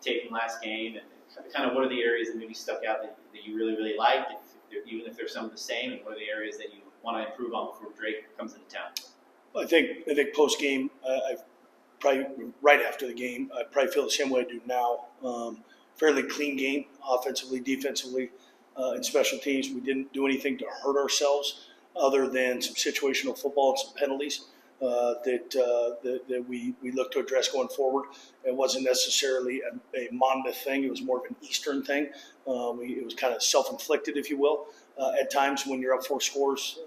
tape from last game, and kind of what are the areas that maybe stuck out that you really, really liked, even if they're some of the same, and what are the areas that you want to improve on before Drake comes into town? I think post game, I probably right after the game, I probably feel the same way I do now. Fairly clean game, offensively, defensively, in special teams. We didn't do anything to hurt ourselves, other than some situational football and some penalties that we look to address going forward. It wasn't necessarily a Monmouth thing. It was more of an Eastern thing. It was kind of self-inflicted, if you will, at times when you're up 4 scores,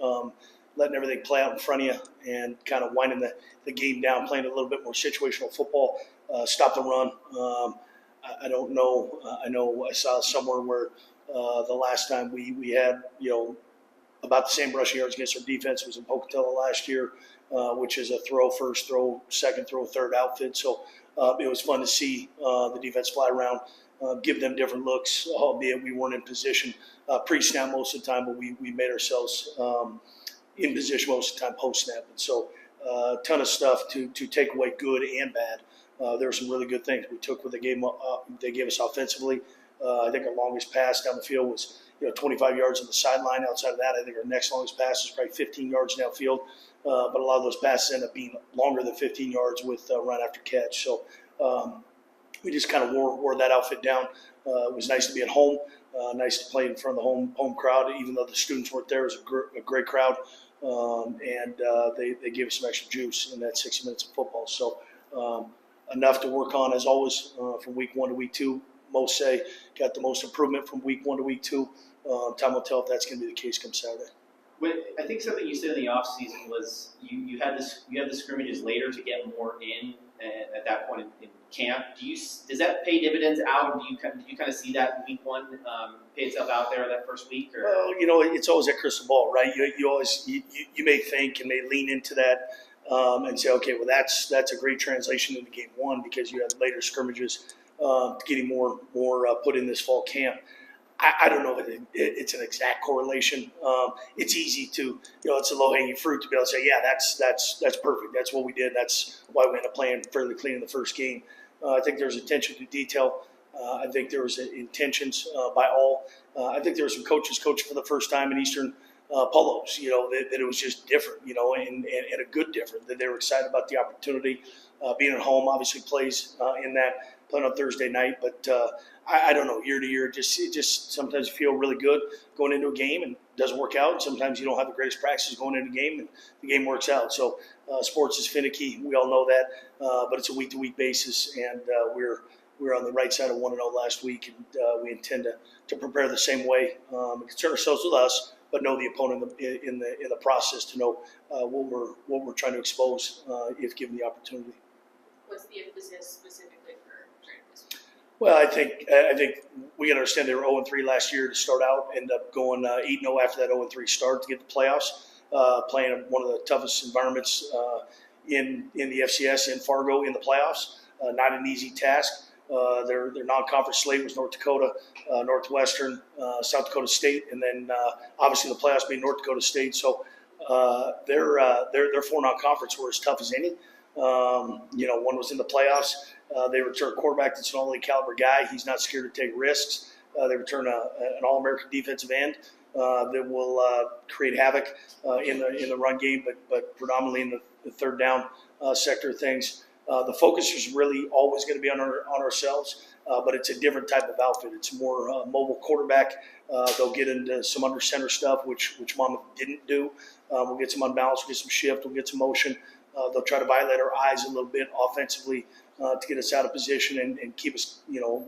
letting everything play out in front of you and kind of winding the game down, playing a little bit more situational football, stop the run. I don't know. I know I saw somewhere where the last time we had, about the same rushing yards against our defense was in Pocatello last year, which is a throw first, throw second, throw third outfit. So it was fun to see the defense fly around, give them different looks, albeit we weren't in position pre-snap most of the time, but we made ourselves in position most of the time post-snap. And so a ton of stuff to take away, good and bad. There were some really good things we took what they gave us offensively. I think our longest pass down the field was 25 yards on the sideline. Outside of that, I think our next longest pass is probably 15 yards downfield. But a lot of those passes end up being longer than 15 yards with run after catch. So we just kind of wore that outfit down. It was nice to be at home, nice to play in front of the home crowd, even though the students weren't there. It was a great crowd, and they gave us some extra juice in that 60 minutes of football. So enough to work on, as always, from week 1 to week 2. Most say got the most improvement from week 1 to week 2. Time will tell if that's going to be the case come Saturday. I think something you said in the offseason was you had the scrimmages later to get more in at that point in camp. Does that pay dividends out? Did you kind of see that in week 1 pay itself out there that first week? Or? Well, it's always that crystal ball, right? You always you may think and may lean into that and say, okay, well that's a great translation into game 1 because you have later scrimmages getting more put in this fall camp. I don't know if it's an exact correlation. It's easy to, it's a low-hanging fruit to be able to say, yeah, that's perfect. That's what we did. That's why we ended up playing fairly clean in the first game. I think there was attention to detail. I think there was intentions by all. I think there were some coaches coaching for the first time in Eastern polos, that it was just different, and a good different, that they were excited about the opportunity. Being at home obviously plays in that, playing on Thursday night, but I don't know, year to year, it just sometimes you feel really good going into a game and it doesn't work out. Sometimes you don't have the greatest practices going into a game and the game works out. So sports is finicky. We all know that, but it's a week-to-week basis, and we're on the right side of 1-0 last week, and we intend to prepare the same way and concern ourselves with us, but know the opponent in the process to know what we're trying to expose if given the opportunity. What's the emphasis specifically for Drake this week? Well, I think we got to understand they were 0-3 last year to start out, end up going 8-0 after that 0-3 start to get the playoffs, playing one of the toughest environments in the FCS in Fargo in the playoffs. Not an easy task. Their non-conference slate was North Dakota, Northwestern, South Dakota State, and then obviously the playoffs being North Dakota State. So their 4 non-conference were as tough as any. One was in the playoffs. They return a quarterback that's an all-league caliber guy. He's not scared to take risks. They return an All-American defensive end that will create havoc in the run game, but predominantly in the third down sector of things. The focus is really always going to be on ourselves, but it's a different type of outfit. It's more mobile quarterback. They'll get into some under center stuff, which Monmouth didn't do. We'll get some unbalance, we'll get some shift, we'll get some motion. They'll try to violate our eyes a little bit offensively to get us out of position and keep us,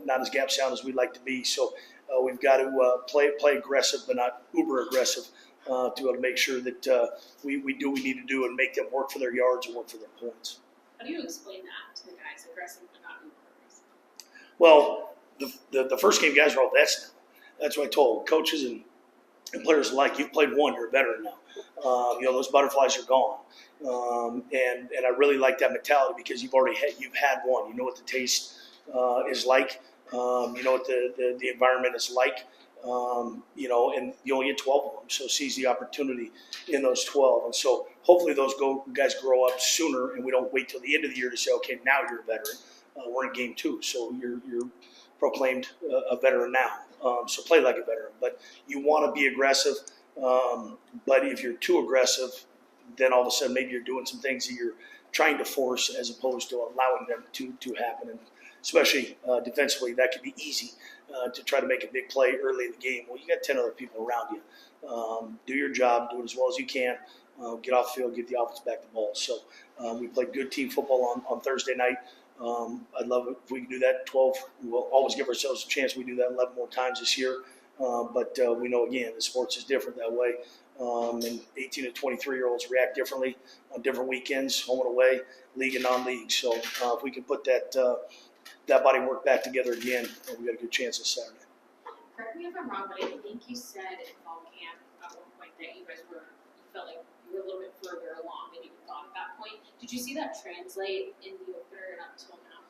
not as gap sound as we'd like to be. So we've got to play aggressive, but not uber aggressive, to be able to make sure that we do what we need to do and make them work for their yards and work for their points. How do you explain that to the guys, aggressive but not uber aggressive? Well, the first game guys are all vets now. That's what I told coaches and players alike. You've played one, you're a veteran now. Those butterflies are gone. And I really like that mentality because you've had one. You know what the taste is like. You know what the environment is like. And you only get 12 of them, so seize the opportunity in those 12. And so hopefully those guys grow up sooner, and we don't wait till the end of the year to say, okay, now you're a veteran. we're in game 2, so you're proclaimed a veteran now. So play like a veteran, but you want to be aggressive. But if you're too aggressive, then all of a sudden maybe you're doing some things that you're trying to force as opposed to allowing them to happen. And especially defensively, that could be easy to try to make a big play early in the game. Well, you got 10 other people around you. Do your job, do it as well as you can. Get off the field, get the offense back the ball. So we played good team football on Thursday night. I'd love it if we can do that 12. We'll always give ourselves a chance. We do that 11 more times this year. But we know, again, the sports is different that way. And 18 to 23-year-olds react differently on different weekends, home and away, league and non-league. So if we can put that body work back together again, we got a good chance this Saturday. Correct me if I'm wrong, but I think you said in fall camp at one point that you felt like you were a little bit further along than you thought at that point. Did you see that translate in the opener and up till now?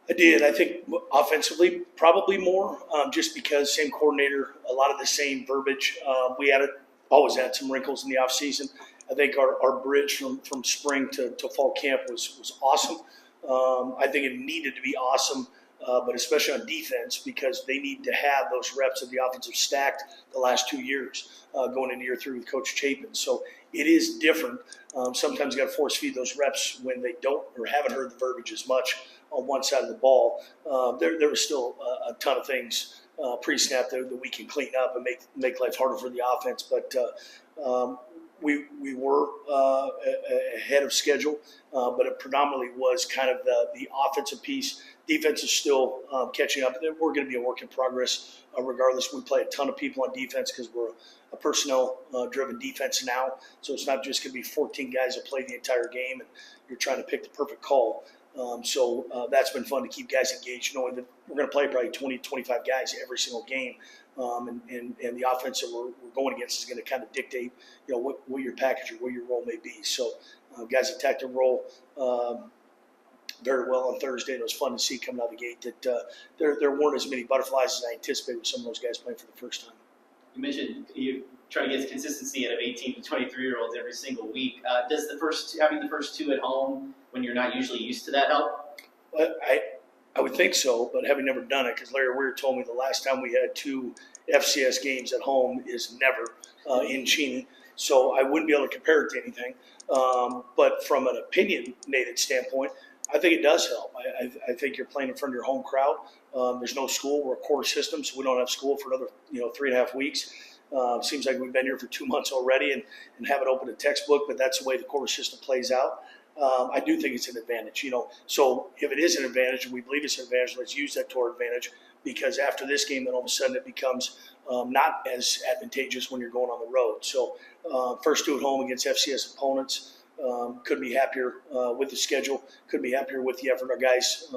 I did. I think offensively, probably more, just because same coordinator, a lot of the same verbiage. We always had some wrinkles in the offseason. I think our bridge from spring to fall camp was awesome. I think it needed to be awesome, but especially on defense, because they need to have those reps of the offensive stacked the last 2 years going into year 3 with Coach Chapin. So it is different. Sometimes you got to force feed those reps when they don't or haven't heard the verbiage as much on one side of the ball. There was still a ton of things pre-snap that we can clean up and make life harder for the offense. But we were ahead of schedule, but it predominantly was kind of the offensive piece. Defense is still catching up. We're going to be a work in progress regardless. We play a ton of people on defense because we're a personnel-driven defense now. So it's not just going to be 14 guys that play the entire game and you're trying to pick the perfect call. So that's been fun to keep guys engaged, knowing that we're going to play probably 20, 25 guys every single game. And the offense that we're going against is going to kind of dictate, what your package or what your role may be. So guys attacked their role very well on Thursday. It was fun to see coming out of the gate that there weren't as many butterflies as I anticipated with some of those guys playing for the first time. You mentioned you try to get consistency out of 18 to 23-year-olds every single week. Does having the first 2 at home when you're not usually used to that help? I would think so, but having never done it, because Larry Weir told me the last time we had 2 FCS games at home is never in Cheney. So I wouldn't be able to compare it to anything. But from an opinionated standpoint, I think it does help. I think you're playing in front of your home crowd. There's no school. We're a quarter system, so we don't have school for another 3.5 weeks. Seems like we've been here for 2 months already and haven't opened a textbook, but that's the way the quarter system plays out. I do think it's an advantage, So if it is an advantage, and we believe it's an advantage, let's use that to our advantage, because after this game, then all of a sudden it becomes not as advantageous when you're going on the road. So first 2 at home against FCS opponents. Couldn't be happier with the schedule. Couldn't be happier with the effort our guys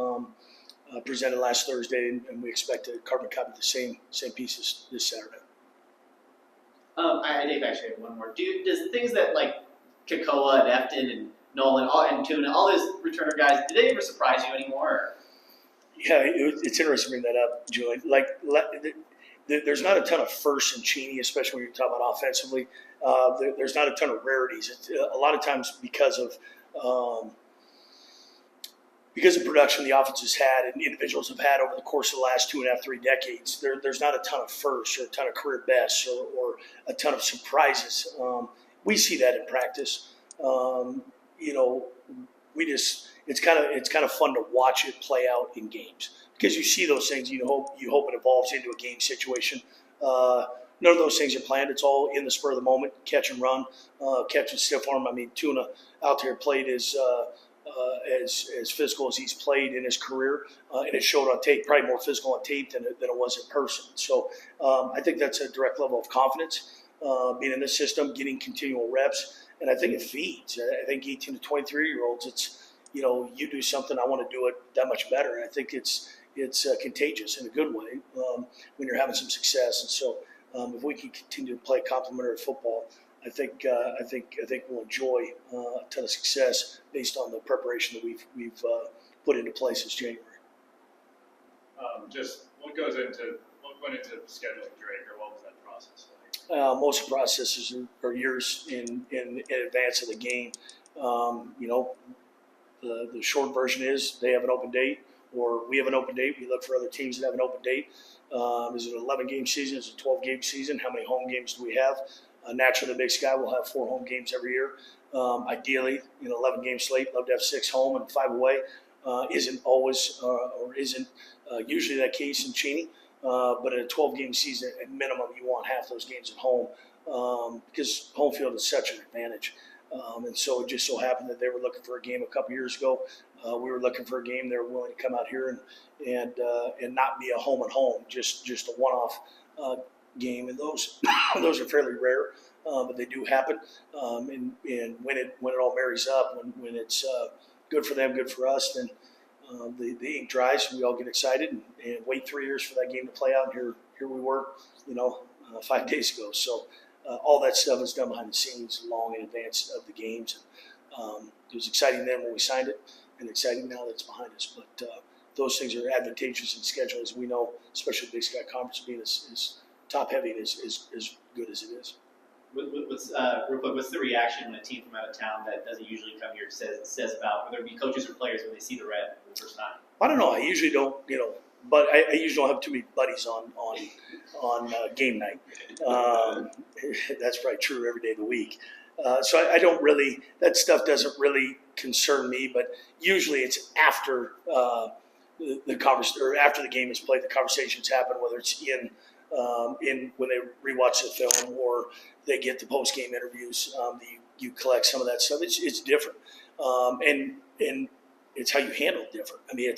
presented last Thursday, and we expect to carbon copy the same pieces this Saturday. I did actually have one more. Does things that like Kakoa and Efton and Nolan and Tuna, all those returner guys, do they ever surprise you anymore? Yeah, it's interesting to bring that up, Julian. There's not a ton of firsts in Cheney, especially when you're talking about offensively. There's not a ton of rarities. It's, a lot of times because of production the offense has had and individuals have had over the course of the last 2.5, 3 decades, there's not a ton of firsts or a ton of career bests or a ton of surprises. We see that in practice. It's kind of fun to watch it play out in games because you see those things. You hope it evolves into a game situation. None of those things are planned. It's all in the spur of the moment, catch and run, catch and stiff arm. I mean, Tuna out there played as physical as he's played in his career, and it showed on tape, probably more physical on tape than it was in person. So I think that's a direct level of confidence, being in this system, getting continual reps, and I think it feeds. I think 18 to 23-year-olds, it's, you do something, I want to do it that much better. And I think it's contagious in a good way when you're having some success. And so if we can continue to play complementary football, I think we'll enjoy a ton of success based on the preparation that we've put into place since January. Just what went into scheduling Drake, or what was that process like? Most of the processes are years in advance of the game. The short version is they have an open date. or we have an open date. We look for other teams that have an open date. Is it an 11-game season? Is it a 12-game season? How many home games do we have? Naturally, the Big Sky will have 4 home games every year. Ideally, 11-game slate, love to have 6 home and 5 away. Isn't always or isn't usually that case in Cheney. But in a 12-game season, at minimum, you want half those games at home because home field is such an advantage. And so it just so happened that they were looking for a game a couple years ago. We were looking for a game. They were willing to come out here and not be a home and home, just a one-off game. And those those are fairly rare, but they do happen. And when it all marries up, when it's good for them, good for us, then the ink dries. We all get excited and wait 3 years for that game to play out. And here we were, 5 days ago. So. All that stuff is done behind the scenes long in advance of the games. It was exciting then when we signed it and exciting now that it's behind us. But those things are advantageous in scheduling, as we know, especially the Big Sky Conference being as top-heavy and as good as it is. Real quick, what's the reaction when a team from out of town that doesn't usually come here says about, whether it be coaches or players, when they see the red for the first time? I don't know. I usually don't, but I usually don't have too many buddies on game night. That's probably true every day of the week. So I don't really, that stuff doesn't really concern me, but usually it's after the conversation, or after the game is played, the conversations happen, whether it's in when they rewatch the film or they get the post-game interviews, you collect some of that stuff. It's different. And it's how you handle it different. I mean,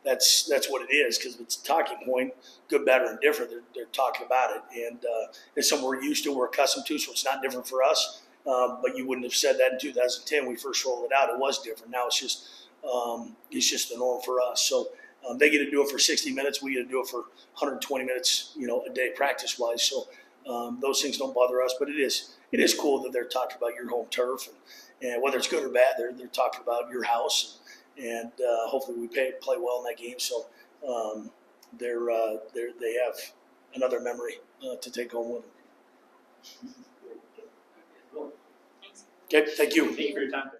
that's what it is, because it's a talking point, good, better, and different. They're talking about it, and it's something we're used to, we're accustomed to, so it's not different for us. But you wouldn't have said that in 2010 when we first rolled it out. It was different. Now it's just the norm for us. So they get to do it for 60 minutes. We get to do it for 120 minutes, a day practice-wise. So those things don't bother us. But it is cool that they're talking about your home turf, and whether it's good or bad, they're talking about your house. And hopefully we play well in that game. So they have another memory to take home with them. Thanks. Okay, thank you. Thank you for your time.